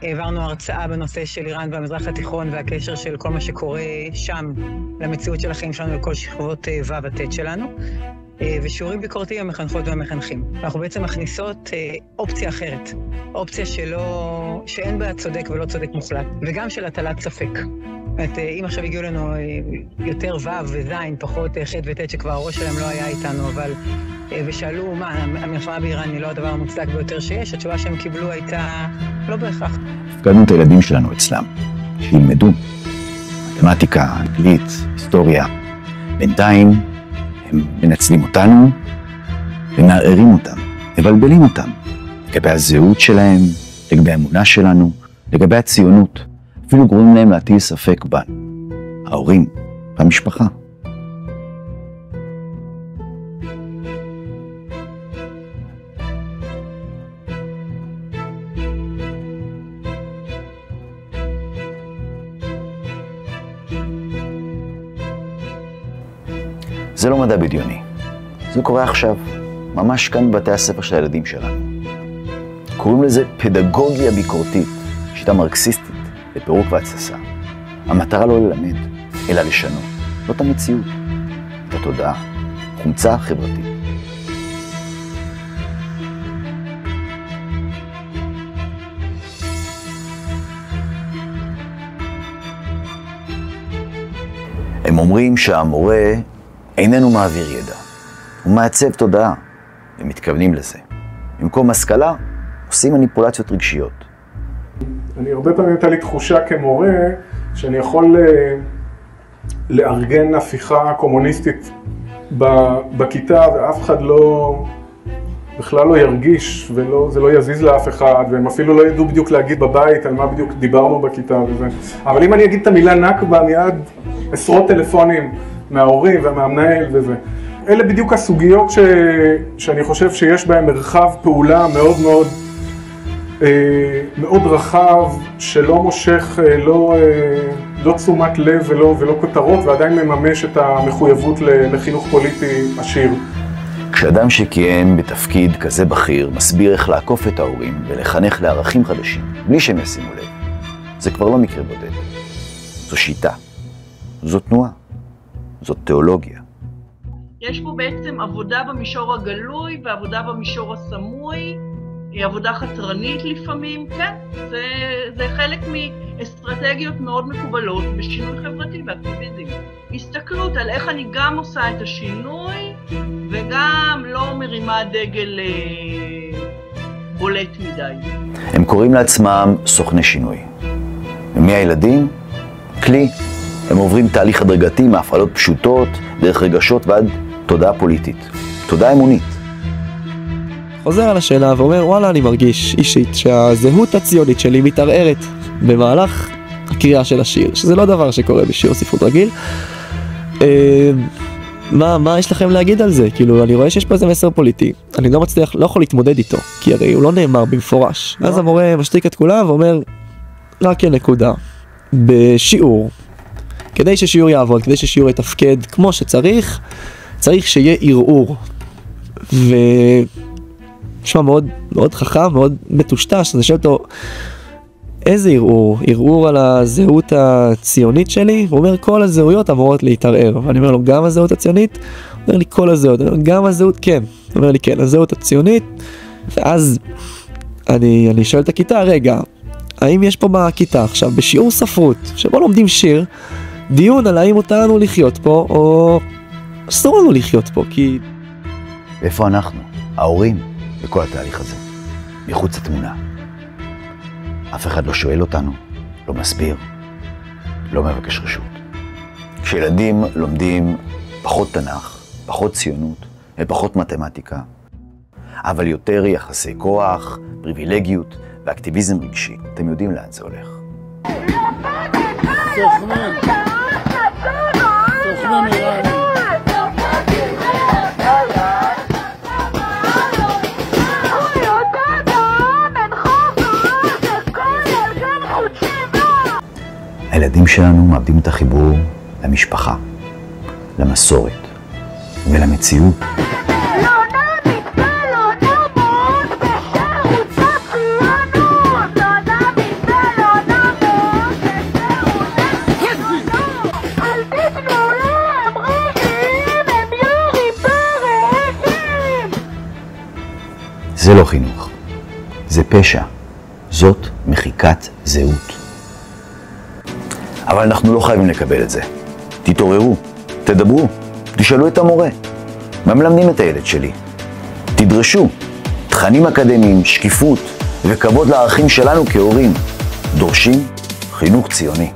העברנו הרצאה בנושא של איראן והמזרח התיכון והקשר של כל מה שקורה שם למציאות של החיים שלנו לכל שכבות ו' וט' שלנו, ושיעורים ביקורתיים המחנכות והמחנכים. אנחנו בעצם מכניסות אופציה אחרת, אופציה שאין בה צודק ולא צודק מוחלט, וגם של הטלת ספק. אם עכשיו הגיעו לנו יותר ו' וז', פחות ח' וט' שכבר הראש שלהם לא היה איתנו, אבל ושאלו מה, המלחמה באיראן היא לא הדבר המוצדק ביותר שיש, התשובה שהם קיבלו הייתה לא בהכרח. הפקדנו את הילדים שלנו אצלם, שילמדו מתמטיקה, אנגלית, היסטוריה. בינתיים הם מנצלים אותנו ומערערים אותם, מבלבלים אותם לגבי הזהות שלהם, לגבי האמונה שלנו, לגבי הציונות. אפילו גורמים להם להטיל ספק בנו, ההורים והמשפחה. זה לא מדע בדיוני, זה קורה עכשיו, ממש כאן בבתי הספר של הילדים שלנו. קוראים לזה פדגוגיה ביקורתית, שיטה מרקסיסטית, לפירוק והתססה. המטרה לא ללמד, אלא לשנות, לא את המציאות, את התודעה, חומצה חברתית. הם אומרים שהמורה איננו מעביר ידע, הוא מעצב תודעה, הם מתכוונים לזה. במקום השכלה, עושים מניפולציות רגשיות. אני הרבה פעמים הייתה לי תחושה כמורה שאני יכול לארגן הפיכה קומוניסטית בכיתה ואף אחד בכלל לא ירגיש וזה לא יזיז לאף אחד, והם אפילו לא ידעו בדיוק להגיד בבית על מה בדיוק דיברנו בכיתה וזה. אבל אם אני אגיד את המילה נכבה, מיד עשרות טלפונים מההורים ומהמנהל וזה. אלה בדיוק הסוגיות שאני חושב שיש בהן מרחב פעולה מאוד מאוד מאוד רחב, שלא מושך, לא תשומת לב ולא כותרות, ועדיין מממש את המחויבות לחינוך פוליטי עשיר. כשאדם שכיהן בתפקיד כזה בכיר מסביר איך לעקוף את ההורים ולחנך לערכים חדשים, בלי שהם ישימו לב, זה כבר לא מקרה בודד. זו שיטה, זו תנועה, זו תיאולוגיה. יש פה בעצם עבודה במישור הגלוי ועבודה במישור הסמוי, עבודה חתרנית לפעמים, כן, זה חלק מאסטרטגיות מאוד מקובלות בשינוי חברתי ואקטיביזם. הסתכלות על איך אני גם עושה את השינוי וגם לא מרימה דגל בולט מדי. הם קוראים לעצמם סוכני שינוי. ומי הילדים? כלי. הם עוברים תהליך הדרגתי מהפעלות פשוטות, דרך רגשות ועד תודעה פוליטית, תודעה אמונית. חוזר על השאלה ואומר, וואלה, אני מרגיש אישית שהזהות הציונית שלי מתערערת במהלך הקריאה של השיר, שזה לא דבר שקורה בשיר ספרות רגיל. מה יש לכם להגיד על זה? כאילו, אני רואה שיש פה איזה מסר פוליטי, אני לא יכול להתמודד איתו, כי הרי הוא לא נאמר במפורש. אז המורה משתיק את כולם ואומר, רק נקודה, בשיעור, כדי ששיעור יעבוד, כדי ששיעור יתפקד כמו שצריך, צריך שיהיה ערעור. נשמע מאוד, מאוד חכם, מאוד מטושטש. אני שואל אותו, איזה ערעור? ערעור על הזהות הציונית שלי? הוא אומר, כל הזהויות אמורות להתערער. ואני אומר לו, גם הזהות הציונית? הוא אומר לי, כל הזהות. אני אומר, גם הזהות, כן. הוא אומר לי, כן, הזהות הציונית. ואז אני שואל את הכיתה, רגע, האם יש פה בכיתה עכשיו, בשיעור ספרות, שבו לומדים שיר, דיון על האם אותנו לחיות פה, או אסור לנו לחיות פה, כי... איפה אנחנו? ההורים? בכל התהליך הזה, מחוץ לתמונה. אף אחד לא שואל אותנו, לא מסביר, לא מבקש רשות. כשילדים לומדים פחות תנ"ך, פחות ציונות ופחות מתמטיקה, אבל יותר יחסי כוח, פריבילגיות ואקטיביזם רגשי, אתם יודעים לאן זה הולך. סוכמן איראני. הילדים שלנו מאבדים את החיבור למשפחה, למסורת ולמציאות. זה לא חינוך, זה פשע. זאת מחיקת זהות. אבל אנחנו לא חייבים לקבל את זה. תתעוררו, תדברו, תשאלו את המורה. מה מלמדים את הילד שלי? תדרשו. תכנים אקדמיים, שקיפות וכבוד לערכים שלנו כהורים. דורשים חינוך ציוני.